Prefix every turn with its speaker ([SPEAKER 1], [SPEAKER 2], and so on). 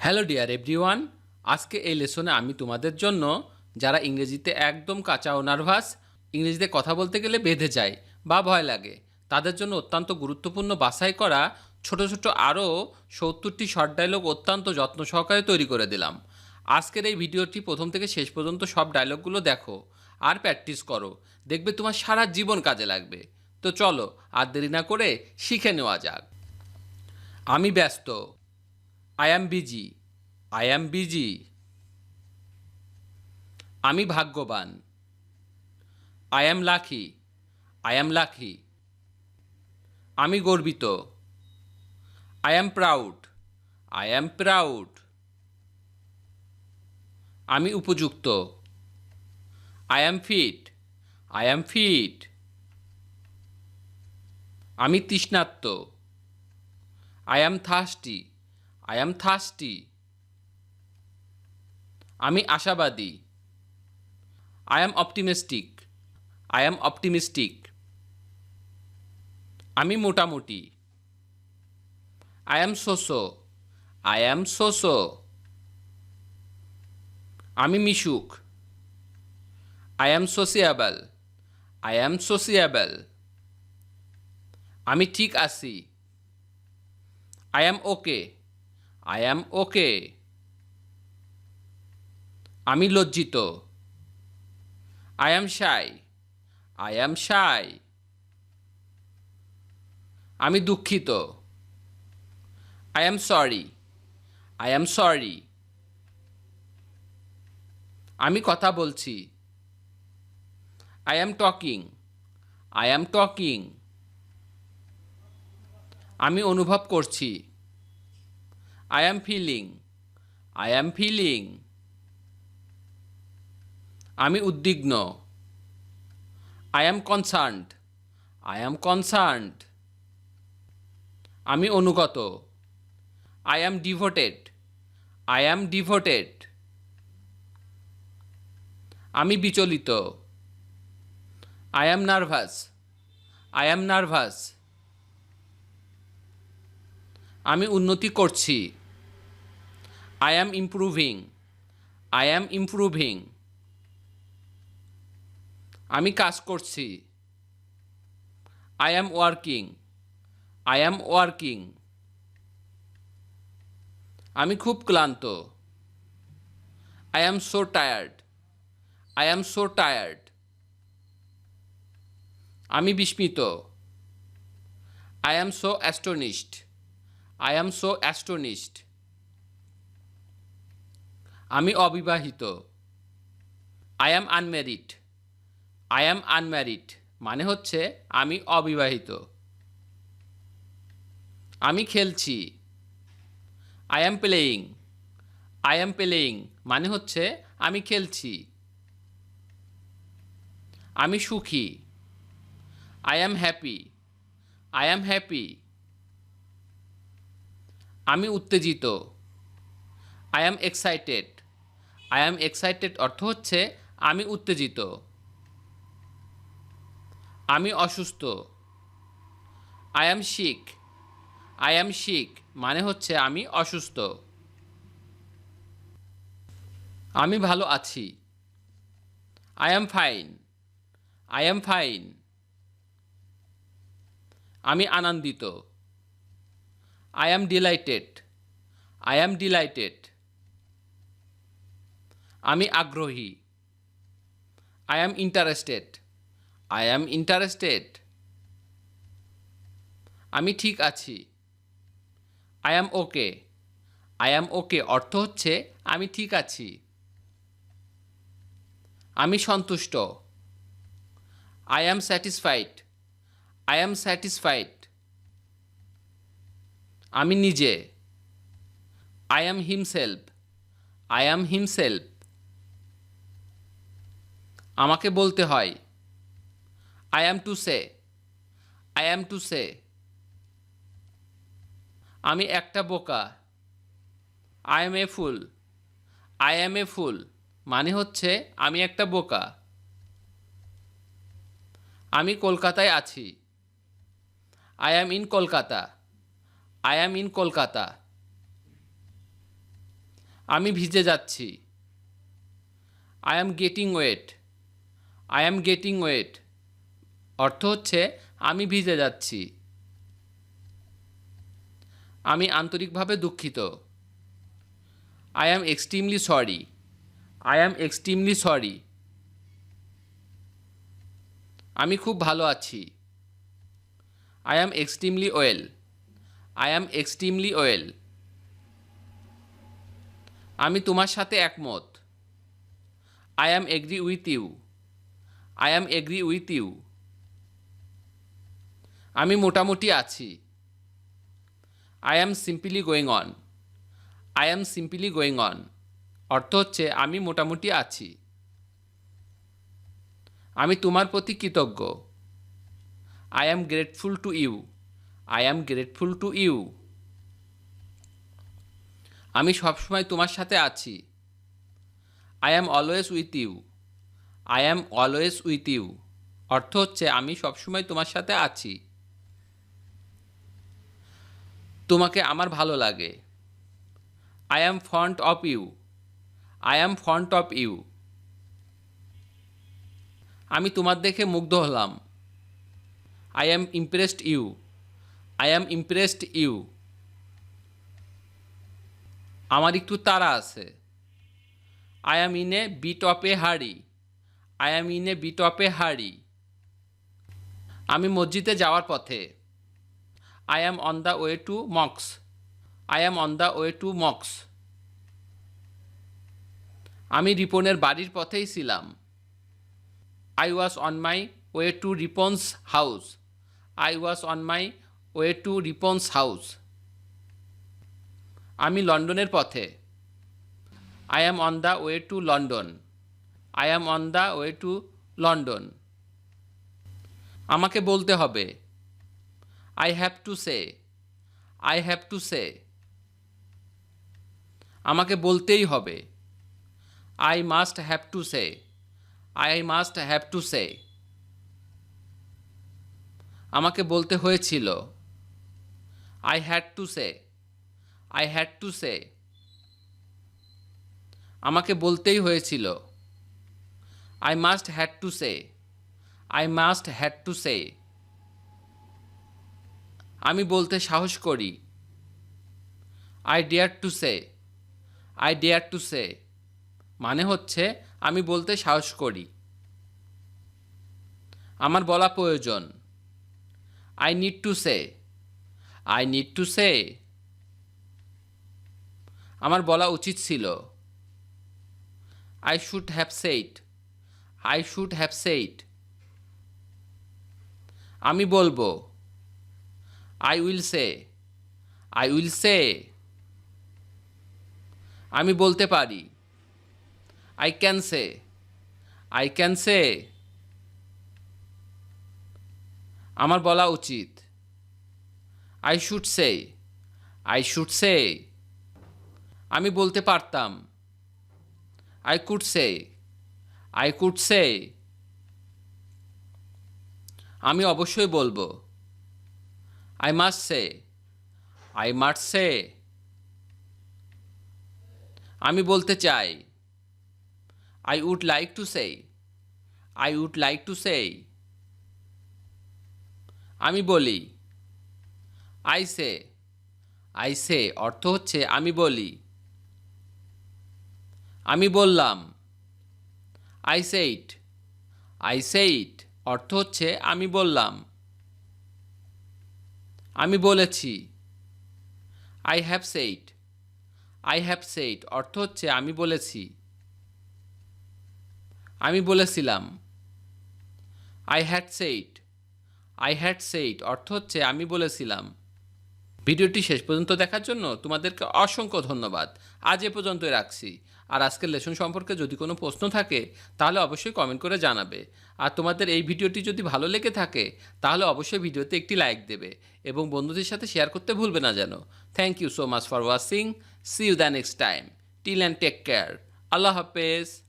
[SPEAKER 1] Hello dear everyone, আজকে এই লেসনে আমি তোমাদের জন্য যারা ইংরেজিতে একদম কাঁচা ও নার্ভাস, ইংরেজিতে কথা বলতে গেলে বেঁধে যায় বা ভয় লাগে, তাদের জন্য অত্যন্ত গুরুত্বপূর্ণ বাছাই করা ছোট ছোট আরও ৭০টি শর্ট ডায়লগ অত্যন্ত যত্ন সহকারে তৈরি করে দিলাম। আজকের এই ভিডিওটি প্রথম থেকে শেষ পর্যন্ত সব ডায়লগগুলো দেখো আর প্র্যাকটিস করো, দেখবে তোমার সারা জীবন কাজে লাগবে। তো চলো আর দেরি না করে শিখে নেওয়া যাক। আমি ব্যস্ত, I am busy, I am busy. আমি ভাগ্যবান, I am lucky, I am lucky. আমি গর্বিত, I am proud, I am proud. আমি উপযুক্ত, I am fit, I am fit. আমি তৃষ্ণার্ত, I am thirsty, I am thirsty. আমি আশাবাদী, I am optimistic, I am optimistic. আমি মোটামুটি, আই অ্যাম সোসো, আই অ্যাম সোসো। আমি মিশুক, আই অ্যাম সোসিয়েবল, আই অ্যাম সোসিয়েবল। আমি ঠিক আছি, I am okay, I am ওকে। আমি লজ্জিত, I am shy, I am shy. আমি দুঃখিত, I am sorry, I am sorry. আমি কথা বলছি, I am talking, I am talking. আমি অনুভব করছি, I am feeling, I am feeling. আমি উদ্বিগ্ন, I am concerned, I am concerned. আমি অনুগত, I am devoted, I am devoted. আমি বিচলিত, I am nervous, I am nervous. আমি উন্নতি করছি, I am improving, I am improving. আমি কাজ করছি, I am working, I am working. আমি খুব ক্লান্ত, I am so tired, I am so tired. আমি বিস্মিত, I am so astonished, I am so astonished. আমি অবিবাহিত, I am unmarried, I am unmarried মানে হচ্ছে আমি অবিবাহিত। আমি খেলছি, I am playing, I am playing মানে হচ্ছে আমি খেলছি। আমি সুখী, I am happy, I am happy. আমি উত্তেজিত, I am excited, I am excited অর্থ হচ্ছে আমি উত্তেজিত। আমি অসুস্থ, আই অ্যাম শিক, আই অ্যাম শিক মানে হচ্ছে আমি অসুস্থ। আমি ভালো আছি, I am fine, I am fine. আমি আনন্দিত, I am delighted, I am delighted. আমি আগ্রহী, I am interested, I am interested. আমি ঠিক আছি, I am okay, I am ওকে অর্থ হচ্ছে আমি ঠিক আছি। আমি সন্তুষ্ট, I am satisfied, I am satisfied. আমি নিজে, I am himself, I am himself. আমাকে বলতে হয়, I am to say, I am to say. আমি একটা বোকা, I am a fool, I am a fool মানে হচ্ছে আমি একটা বোকা। আমি কলকাতায় আছি, I am in Kolkata, I am in Kolkata. আমি ভিজে যাচ্ছি। I am getting wet. I am getting wet অর্থ হচ্ছে আমি ভিজে যাচ্ছি। আমি আন্তরিকভাবে দুঃখিত। I am extremely sorry. I am extremely sorry. আমি খুব ভালো আছি। I am extremely well. I am extremely well. আমি তোমার সাথে একমত। I am agree with you. I am agree with you. আমি মোটামুটি আছি। I am simply going on. I am simply going on অর্থ হচ্ছে আমি মোটামুটি আছি। আমি তোমার প্রতি কৃতজ্ঞ। I am grateful to you. I am grateful to you. আমি সবসময় তোমার সাথে আছি। I am always with you. I am always with you অর্থ হচ্ছে আমি সবসময় তোমার সাথে আছি। তোমাকে আমার ভালো লাগে। I am fond of you. I am fond of you. আমি তোমার দেখে মুগ্ধ হলাম। I am impressed you. I am impressed you. আমার একটু তাড়া আছে। I am in a bit of a hurry. I am in a bit of a hurry. আমি মসজিদে যাওয়ার পথে। I am on the way to মক্স। I am on the way to মক্স। আমি রিপনের বাড়ির পথেই ছিলাম। I was on my way to Ripon's house. I was on my way to Ripon's house. আমি লন্ডনের পথে। I am on the way to London. I am on the way to London. আমাকে বলতে হবে। I have to say. I have to say. আমাকে বলতেই হবে। I must have to say. I must have to say. আমাকে বলতে হয়েছিল। I had to say. I had to say. আমাকে বলতেই হয়েছিল। I must had to say. I must had to say. আমি বলতে সাহস করি। I dare to say. I dare to say মানে হচ্ছে আমি বলতে সাহস করি। আমার বলা প্রয়োজন। I need to say. I need to say. আমার বলা উচিত ছিল। I should have said. I should have said. আমি বলবো। I will say. I will say. আমি বলতে পারি। I can say. I can say. আমার বলা উচিত। I should say. I should say. আমি বলতে পারতাম। I could say. I could say. আমি অবশ্যই বলবো। I must say. I must say. আমি বলতে চাই। I would like to say. I would like to say. আমি বলি। I say. আই সে অর্থ হচ্ছে আমি বলি। আমি বললাম। I said. আই সেইড অর্থ হচ্ছে আমি বললাম। আমি বলেছি। I have said. I have said অর্থ হচ্ছে আমি বলেছি। আমি বলেছিলাম। I had said. I had said অর্থ হচ্ছে আমি বলেছিলাম। ভিডিওটি শেষ পর্যন্ত দেখার জন্য তোমাদেরকে অসংখ্য ধন্যবাদ। আজ এ পর্যন্তই রাখছি। আর আজকের লেসন সম্পর্কে যদি কোনো প্রশ্ন থাকে তাহলে অবশ্যই কমেন্ট করে জানাবে। আর তোমাদের এই ভিডিওটি যদি ভালো লেগে থাকে তাহলে অবশ্যই ভিডিওতে একটি লাইক দেবে এবং বন্ধুদের সাথে শেয়ার করতে ভুলবে না যেন। Thank you so much for watching. See you the next time. Till and take care. আল্লাহ হাফেজ।